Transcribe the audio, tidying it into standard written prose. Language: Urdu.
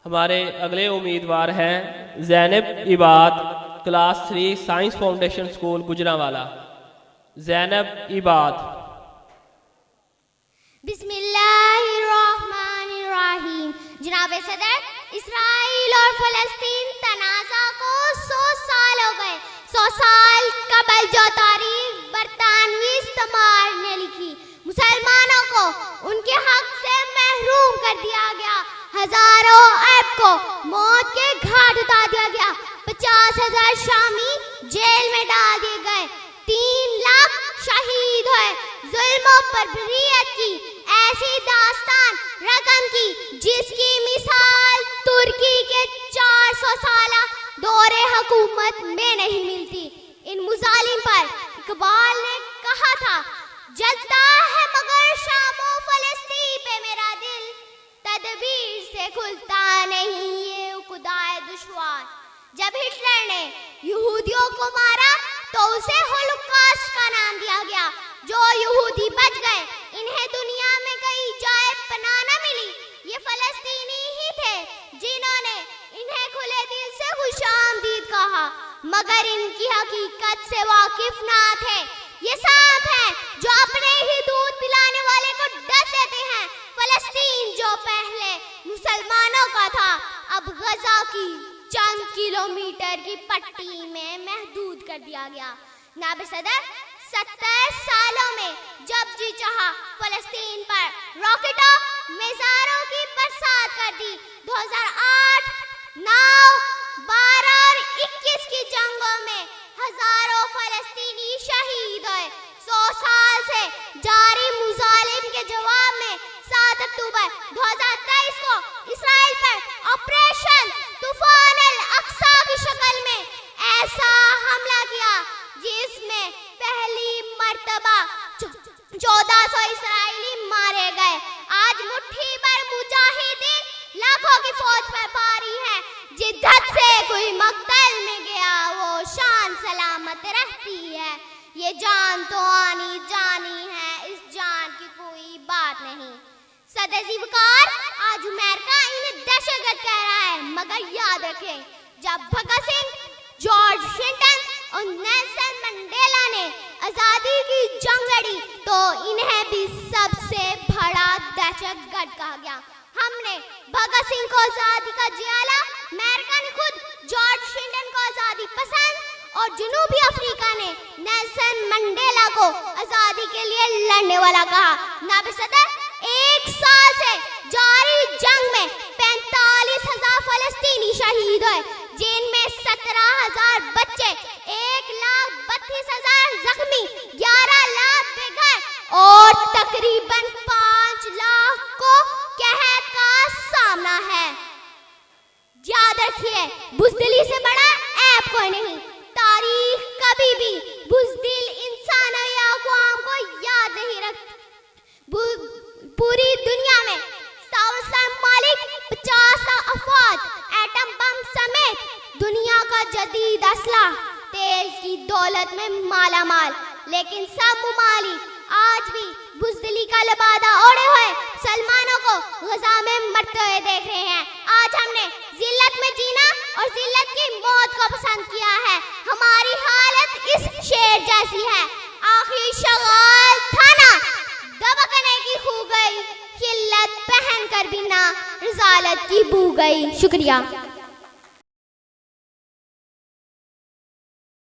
ہمارے اگلے امیدوار ہیں Zainab Abbad, class 3 science foundation school Gujranwala. Zainab Abbad. بسم اللہ الرحمن الرحیم۔ جناب صدر، اسرائیل اور فلسطین تنازع کو 100 سال ہو گئے۔ 100 سال قبل جو تاریخ برطانوی استعمار نے لکھی، مسلمانوں کو ان کے حق سے محروم کر دیا گیا، ہزاروں عرب کو موت کے گھاٹ اتار دیا گیا، 50,000 شامی جیل میں ڈال دیے گئے، 3 لاکھ شہید ہوئے، ظلم و بربریت کی ایسی داستان رقم کی جس کی مثال ترکی کے 400 سالہ دور حکومت میں نہیں ملتی۔ ان مظالم پر اقبال نے کہا تھا، جلتا ہے مگر شام و فلسطین پہ میرا دل، تدبیر سے کھلتا نہیں یہ عقدۂ دشوار۔ جب ہٹلر نے یہودیوں کو مارا تو اسے ہولوکاسٹ کا نام دیا گیا۔ جو یہودی بچ گئے انہیں دنیا میں کئی جائے پناہ نہ ملی، یہ فلسطینی ہی تھے جنہوں نے انہیں کھلے دل سے خوش آمدید کہا، مگر ان کی حقیقت سے واقف نہ تھے۔ یہ سانپ ہیں جو اپنے ہی دودھ پلانے والے کو ڈس لیتے ہیں۔ فلسطین جو پہلے مسلمانوں کا تھا اب غزہ کی چند کلومیٹر کی پٹی میں محدود کر دیا گیا۔ نائب صدر، 70 سالوں میں جب جی چاہا فلسطین پر راکٹوں میزائلوں کی برسات کر دی۔ 2008، 9، 12 اور 21 کی جنگوں میں ہزاروں فلسطینی شہید ہوئے۔ 100 سال سے جاری مظالم کے جواب میں 7 اکتوبر 2023 کو اسرائیل پر آپریشن طوفان الاقصی کی شکل میں ایسا حملہ کیا جس میں پہلی مرتبہ 1400 اسرائیلی مارے گئے۔ آج مٹھی بھر مجاہدین لاکھوں کی فوج پر بھاری ہے، جدت سے کوئی مقتل میں گیا وہ شان سلامت رہتی ہے۔ یہ جان تو آنی جانی ہے، اس جان کی کوئی بات نہیں۔ صدر ذوالفقار، آج امریکہ انہیں دہشت گرد کہہ رہا ہے، مگر یاد رکھیں جب بھگت سنگھ، جارج واشنگٹن اور نیلسن منڈیلا نے آزادی کی جنگ لڑی تو انہیں بھی سب سے بڑا دہشت گرد کہا گیا۔ ہم نے بھگت سنگھ کو آزادی کا جیالا، امریکہ نے خود جارج واشنگٹن کو آزادی پسند اور جنوبی افریقہ نے نیلسن منڈیلا کو آزادی کے لیے لڑنے والا کہا۔ نائب صدر، 1 سال سے جاری جنگ میں 45,000 فلسطینی شہید ہوئے، جن میں 17,000 بچے، 1,32,000 زخمی، 11 لاکھ بے گھر اور تقریباً 5 لاکھ کو قحط کا سامنا ہے۔ یاد رکھیے، بزدلی سے بڑا عیب کوئی نہیں۔ تاریخ کبھی بھی بزدل انسانوں یا اقوام کو یاد نہیں رکھتی۔ پوری دنیا میں 57 ممالک، 50 لاکھ افراد، ایٹم بم سمیت دنیا کا جدید اسلحہ، تیل کی دولت میں مالا مال، لیکن سب ممالک آج بھی بزدلی کا لبادہ اوڑھے ہوئے مسلمانوں کو غزہ میں مرتے ہوئے دیکھ رہے ہیں۔ آج ہم نے ذلت میں جینا اور ذلت کی موت کو پسند کیا ہے۔ ہماری حالت اس شیر جیسی ہے، آخری شغال تھا نا دبکنے کی ہو گئی، خلت پہن کر بھی نہ رسالت کی بو گئی۔ شکریہ۔